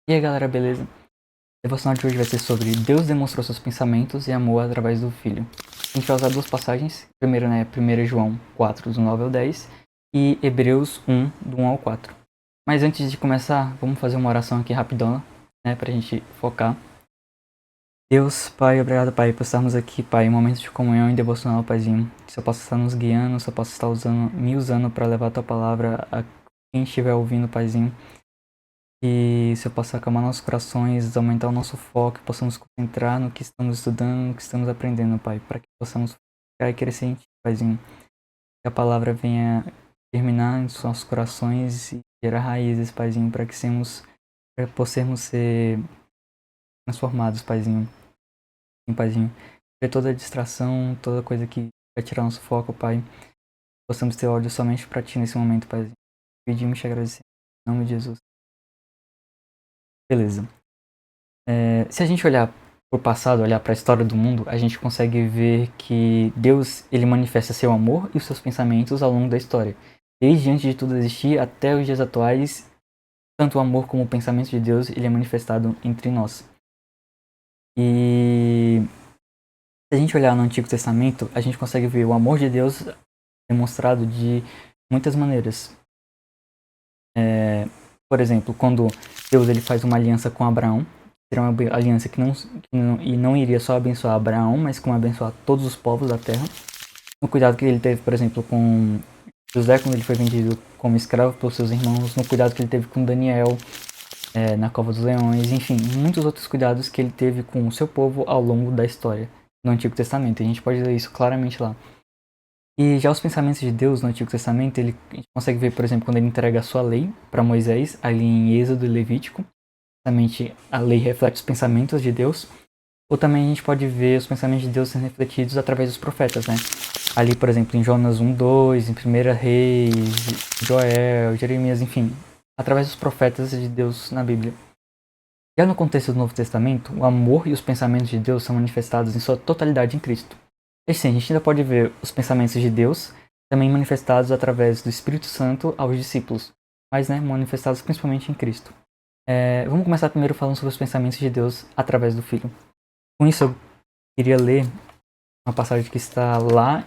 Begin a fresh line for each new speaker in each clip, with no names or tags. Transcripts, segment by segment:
E aí galera, beleza? O devocional de hoje vai ser sobre Deus demonstrou seus pensamentos e amor através do Filho. A gente vai usar duas passagens. Primeiro, 1 João 4, do 9 ao 10 e Hebreus 1, do 1 ao 4. Mas antes de começar, vamos fazer uma oração aqui rapidona, pra gente focar. Deus, Pai, obrigado, Pai, por estarmos aqui, Pai, em momentos de comunhão e devocional, Paizinho. Que Você possa estar nos guiando, Você possa estar me usando para levar a Tua palavra a quem estiver ouvindo, Paizinho. Que você possa acalmar nossos corações, aumentar o nosso foco, possamos concentrar no que estamos estudando, no que estamos aprendendo, Pai, para que possamos ficar e crescer em Ti, Paizinho. Que a palavra venha terminar em nossos corações e gerar raízes, Paizinho, para que possamos ser transformados, Paizinho. Sim, Paizinho. Ter toda distração, toda coisa que vai tirar nosso foco, Pai. Possamos ter ódio somente para Ti nesse momento, Paizinho. Pedimos e te agradecemos. Em nome de Jesus. Beleza. Se a gente olhar para o passado, olhar para a história do mundo, a gente consegue ver que Deus ele manifesta seu amor e os seus pensamentos ao longo da história. Desde antes de tudo existir até os dias atuais, tanto o amor como o pensamento de Deus ele é manifestado entre nós. E se a gente olhar no Antigo Testamento, a gente consegue ver o amor de Deus demonstrado de muitas maneiras. Por exemplo, quando Deus ele faz uma aliança com Abraão, era uma aliança que não iria só abençoar Abraão, mas como abençoar todos os povos da terra. No cuidado que ele teve, por exemplo, com José, quando ele foi vendido como escravo pelos seus irmãos, no cuidado que ele teve com Daniel, na cova dos leões, enfim, muitos outros cuidados que ele teve com o seu povo ao longo da história no Antigo Testamento. A gente pode ler isso claramente lá. E já os pensamentos de Deus no Antigo Testamento, a gente consegue ver, por exemplo, quando ele entrega a sua lei para Moisés, ali em Êxodo e Levítico. Justamente a lei reflete os pensamentos de Deus. Ou também a gente pode ver os pensamentos de Deus sendo refletidos através dos profetas, né? Ali, por exemplo, em Jonas 1:2, em 1 Reis, Joel, Jeremias, enfim. Através dos profetas de Deus na Bíblia. Já no contexto do Novo Testamento, o amor e os pensamentos de Deus são manifestados em sua totalidade em Cristo. E sim, a gente ainda pode ver os pensamentos de Deus também manifestados através do Espírito Santo aos discípulos, mas manifestados principalmente em Cristo. Vamos começar primeiro falando sobre os pensamentos de Deus através do Filho. Com isso, eu queria ler uma passagem que está lá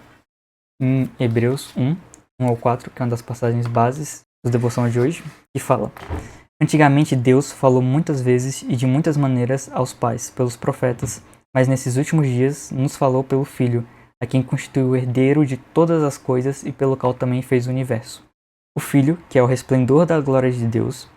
em Hebreus 1, 1 ao 4, que é uma das passagens bases da devoção de hoje, que fala: Antigamente Deus falou muitas vezes e de muitas maneiras aos pais, pelos profetas, mas nesses últimos dias nos falou pelo Filho, a quem constituiu o herdeiro de todas as coisas e pelo qual também fez o universo. O Filho, que é o resplendor da glória de Deus,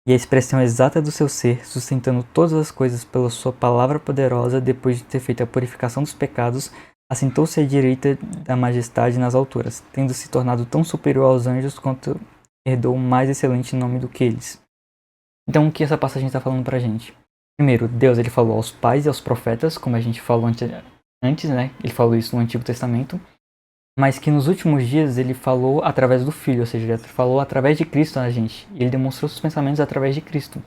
e a expressão exata do seu ser, sustentando todas as coisas pela sua palavra poderosa, depois de ter feito a purificação dos pecados, assentou-se à direita da majestade nas alturas, tendo se tornado tão superior aos anjos quanto herdou o mais excelente nome do que eles. Então, o que essa passagem está falando pra gente? Primeiro, Deus ele falou aos pais e aos profetas, como a gente falou antes, né? Ele falou isso no Antigo Testamento, mas que nos últimos dias ele falou através do Filho, ou seja, ele falou através de Cristo a gente. E ele demonstrou seus pensamentos através de Cristo.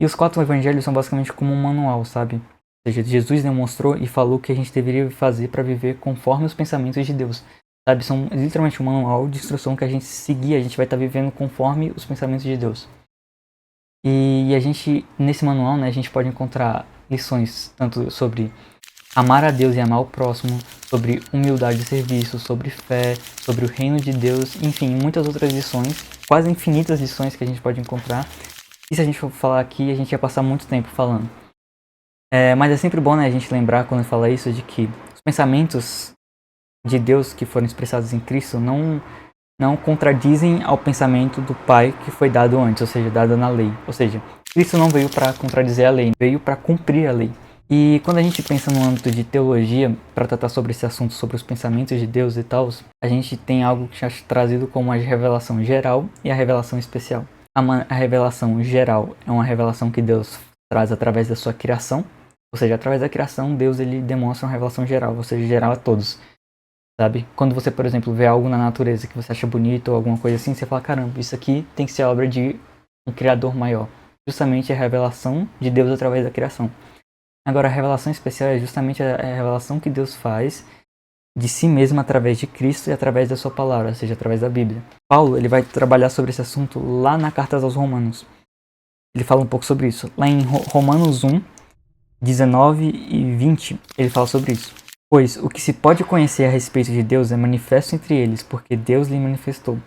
E os 4 evangelhos são basicamente como um manual, sabe? Ou seja, Jesus demonstrou e falou o que a gente deveria fazer para viver conforme os pensamentos de Deus. Sabe? São literalmente um manual de instrução que a gente seguir, a gente vai estar vivendo conforme os pensamentos de Deus. E a gente, nesse manual, a gente pode encontrar lições tanto sobre amar a Deus e amar o próximo, sobre humildade e serviço, sobre fé, sobre o reino de Deus, enfim, muitas outras lições, quase infinitas lições que a gente pode encontrar. E se a gente for falar aqui, a gente ia passar muito tempo falando. Mas é sempre bom a gente lembrar, quando fala isso, de que os pensamentos de Deus que foram expressados em Cristo não contradizem ao pensamento do Pai que foi dado antes, ou seja, dado na lei. Ou seja, Cristo não veio para contradizer a lei, veio para cumprir a lei. E quando a gente pensa no âmbito de teologia, para tratar sobre esse assunto, sobre os pensamentos de Deus e tal, a gente tem algo que é trazido como a revelação geral e a revelação especial. A revelação geral é uma revelação que Deus traz através da sua criação, ou seja, através da criação, Deus ele demonstra uma revelação geral, ou seja, geral a todos. Sabe? Quando você, por exemplo, vê algo na natureza que você acha bonito ou alguma coisa assim, você fala, caramba, isso aqui tem que ser obra de um criador maior. Justamente a revelação de Deus através da criação. Agora, a revelação especial é justamente a revelação que Deus faz de si mesmo através de Cristo e através da sua palavra, ou seja, através da Bíblia. Paulo ele vai trabalhar sobre esse assunto lá na Carta aos Romanos. ele fala um pouco sobre isso. Lá em Romanos 1, 19 e 20, ele fala sobre isso. Pois o que se pode conhecer a respeito de Deus é manifesto entre eles, porque Deus lhe manifestou.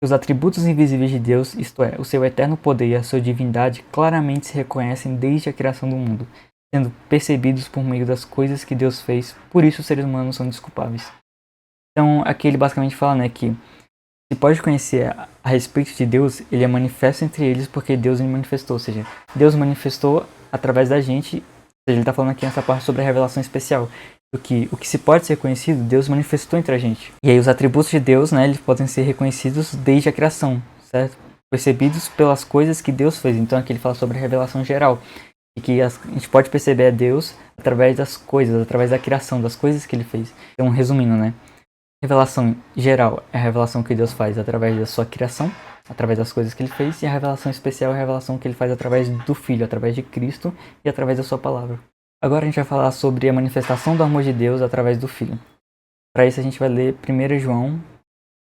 Os atributos invisíveis de Deus, isto é, o seu eterno poder e a sua divindade, claramente se reconhecem desde a criação do mundo, sendo percebidos por meio das coisas que Deus fez, por isso os seres humanos são desculpáveis. Então, aqui ele basicamente fala, né, que se pode conhecer a respeito de Deus, ele é manifesto entre eles porque Deus lhe manifestou, ou seja, Deus manifestou através da gente, ou seja, ele está falando aqui nessa parte sobre a revelação especial. O que se pode ser conhecido, Deus manifestou entre a gente. E aí os atributos de Deus, né, eles podem ser reconhecidos desde a criação, certo? Percebidos pelas coisas que Deus fez. Então aqui ele fala sobre a revelação geral. E que a gente pode perceber a Deus através das coisas, através da criação, das coisas que ele fez. Então, resumindo, né? Revelação geral é a revelação que Deus faz através da sua criação, através das coisas que ele fez. E a revelação especial é a revelação que ele faz através do Filho, através de Cristo e através da sua palavra. Agora a gente vai falar sobre a manifestação do amor de Deus através do Filho. Para isso a gente vai ler 1 João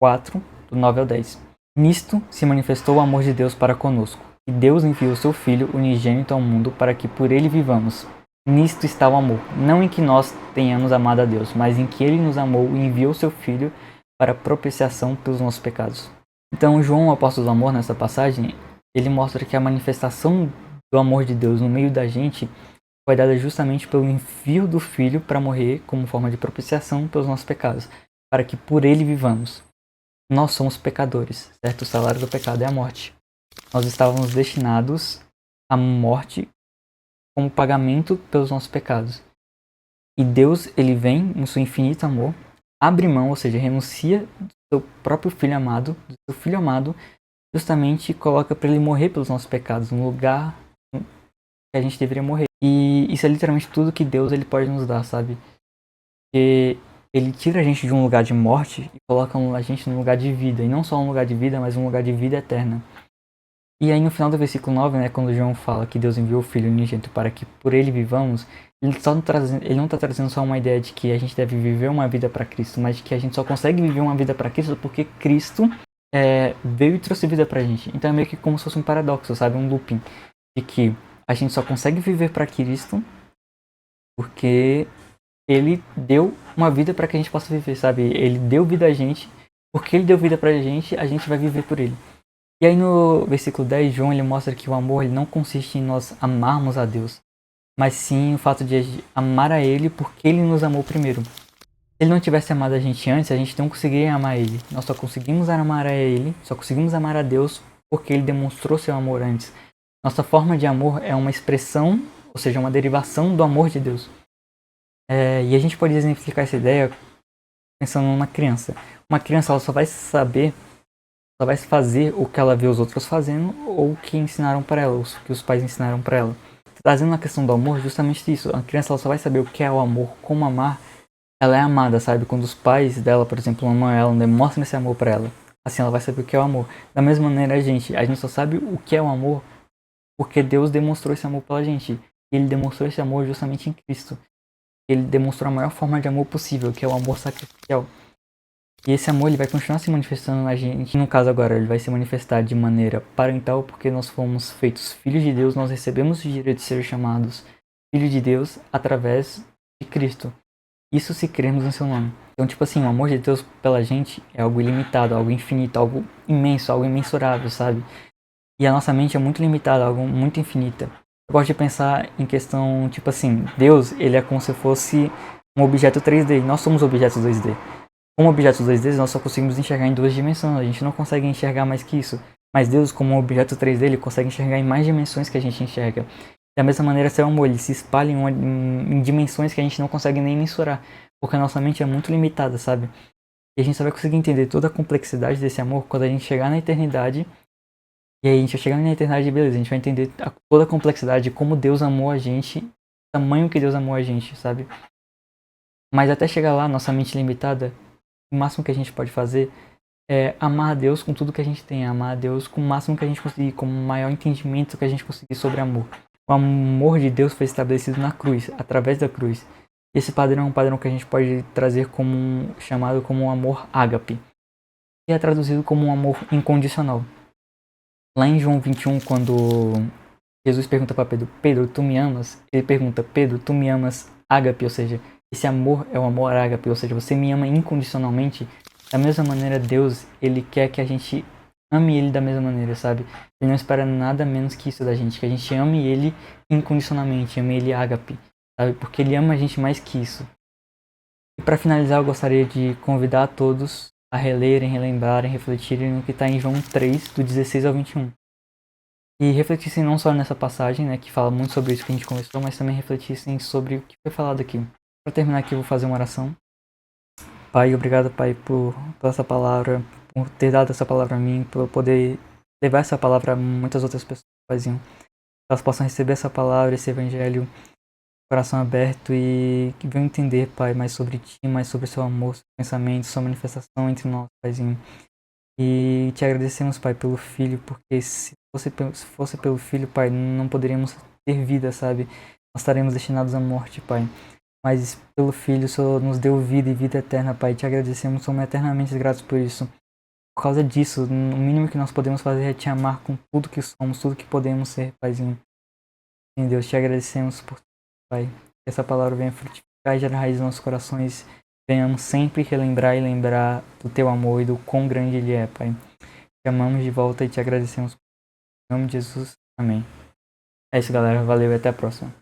4, do 9 ao 10. Nisto se manifestou o amor de Deus para conosco, e Deus enviou seu Filho unigênito ao mundo para que por ele vivamos. Nisto está o amor, não em que nós tenhamos amado a Deus, mas em que ele nos amou e enviou seu Filho para propiciação pelos nossos pecados. Então João, o apóstolo do amor, nessa passagem, ele mostra que a manifestação do amor de Deus no meio da gente foi dada justamente pelo envio do Filho para morrer como forma de propiciação pelos nossos pecados, para que por ele vivamos. Nós somos pecadores, certo? O salário do pecado é a morte. Nós estávamos destinados à morte como pagamento pelos nossos pecados. E Deus, ele vem em seu infinito amor, abre mão, ou seja, renuncia do seu próprio Filho amado, do seu Filho amado, justamente coloca para ele morrer pelos nossos pecados, no lugar que a gente deveria morrer. E isso é literalmente tudo que Deus ele pode nos dar, sabe? Porque ele tira a gente de um lugar de morte e coloca a gente num lugar de vida. E não só um lugar de vida, mas um lugar de vida eterna. E aí no final do versículo 9, né, quando João fala que Deus enviou o Filho unigênito para que por ele vivamos, ele não está trazendo só uma ideia de que a gente deve viver uma vida para Cristo, mas de que a gente só consegue viver uma vida para Cristo porque Cristo veio e trouxe vida pra gente. Então é meio que como se fosse um paradoxo, sabe? Um looping. De que a gente só consegue viver para Cristo porque ele deu uma vida para que a gente possa viver, sabe? Ele deu vida a gente, porque ele deu vida pra gente, a gente vai viver por ele. E aí no versículo 10, João ele mostra que o amor ele não consiste em nós amarmos a Deus, mas sim o fato de amar a ele porque ele nos amou primeiro. Se ele não tivesse amado a gente antes, a gente não conseguiria amar ele. Nós só conseguimos amar a ele, só conseguimos amar a Deus porque ele demonstrou seu amor antes. Nossa forma de amor é uma expressão, ou seja, uma derivação do amor de Deus. E a gente pode exemplificar essa ideia pensando numa criança. Uma criança ela só vai saber, só vai fazer o que ela vê os outros fazendo ou o que ensinaram para ela, o que os pais ensinaram para ela. Trazendo a questão do amor, justamente isso. A criança ela só vai saber o que é o amor, como amar. Ela é amada, sabe? Quando os pais dela, por exemplo, amam ela, demonstram esse amor para ela. Assim ela vai saber o que é o amor. Da mesma maneira a gente só sabe o que é o amor porque Deus demonstrou esse amor pela gente. E ele demonstrou esse amor justamente em Cristo. Ele demonstrou a maior forma de amor possível, que é o amor sacrificial. E esse amor ele vai continuar se manifestando na gente. No caso agora, ele vai se manifestar de maneira parental, porque nós fomos feitos filhos de Deus, nós recebemos o direito de ser chamados filhos de Deus através de Cristo. Isso se cremos no seu nome. Então, tipo assim, o amor de Deus pela gente é algo ilimitado, algo infinito, algo imenso, algo imensurável, sabe? E a nossa mente é muito limitada, algo muito infinita. Eu gosto de pensar em questão, tipo assim, Deus, ele é como se fosse um objeto 3D, nós somos objetos 2D. Como objetos 2D, nós só conseguimos enxergar em 2 dimensões, a gente não consegue enxergar mais que isso. Mas Deus, como um objeto 3D, ele consegue enxergar em mais dimensões que a gente enxerga. Da mesma maneira, seu amor, ele se espalha em dimensões que a gente não consegue nem mensurar, porque a nossa mente é muito limitada, sabe? E a gente só vai conseguir entender toda a complexidade desse amor quando a gente chegar na eternidade. E aí a gente vai chegar na eternidade, beleza, a gente vai entender toda a complexidade de como Deus amou a gente, o tamanho que Deus amou a gente, sabe? Mas até chegar lá, nossa mente limitada, o máximo que a gente pode fazer é amar a Deus com tudo que a gente tem, amar a Deus com o máximo que a gente conseguir, com o maior entendimento que a gente conseguir sobre amor. O amor de Deus foi estabelecido na cruz, através da cruz. Esse padrão é um padrão que a gente pode trazer como chamado como um amor ágape, que é traduzido como um amor incondicional. Lá em João 21, quando Jesus pergunta para Pedro, Pedro, tu me amas? Ele pergunta, Pedro, tu me amas ágape, ou seja, esse amor é o amor ágape, ou seja, você me ama incondicionalmente. Da mesma maneira, Deus, ele quer que a gente ame ele da mesma maneira, sabe? Ele não espera nada menos que isso da gente, que a gente ame ele incondicionalmente, ame ele ágape, sabe? Porque ele ama a gente mais que isso. E para finalizar, eu gostaria de convidar a todos a relerem, relembrarem, refletirem no que está em João 3, do 16 ao 21. E refletissem não só nessa passagem, né, que fala muito sobre isso que a gente conversou, mas também refletissem sobre o que foi falado aqui. Para terminar aqui, eu vou fazer uma oração. Pai, obrigado, Pai, por essa palavra, por ter dado essa palavra a mim, por eu poder levar essa palavra a muitas outras pessoas, Paizinho. Que elas possam receber essa palavra, esse evangelho, coração aberto e que venham entender, Pai, mais sobre Ti, mais sobre o Seu amor, seu pensamento, Sua manifestação entre nós, Paizinho. E te agradecemos, Pai, pelo Filho, porque se fosse pelo Filho, Pai, não poderíamos ter vida, sabe? Nós estaremos destinados à morte, Pai. Mas pelo Filho, o Senhor nos deu vida e vida eterna, Pai. Te agradecemos, somos eternamente gratos por isso. Por causa disso, o mínimo que nós podemos fazer é Te amar com tudo que somos, tudo que podemos ser, Paizinho. Em Deus, te agradecemos por tudo, Pai. Que essa palavra venha frutificar e gerar raiz nos nossos corações. Venhamos sempre relembrar e lembrar do Teu amor e do quão grande Ele é, Pai. Te amamos de volta e te agradecemos. Em nome de Jesus. Amém. É isso, galera. Valeu e até a próxima.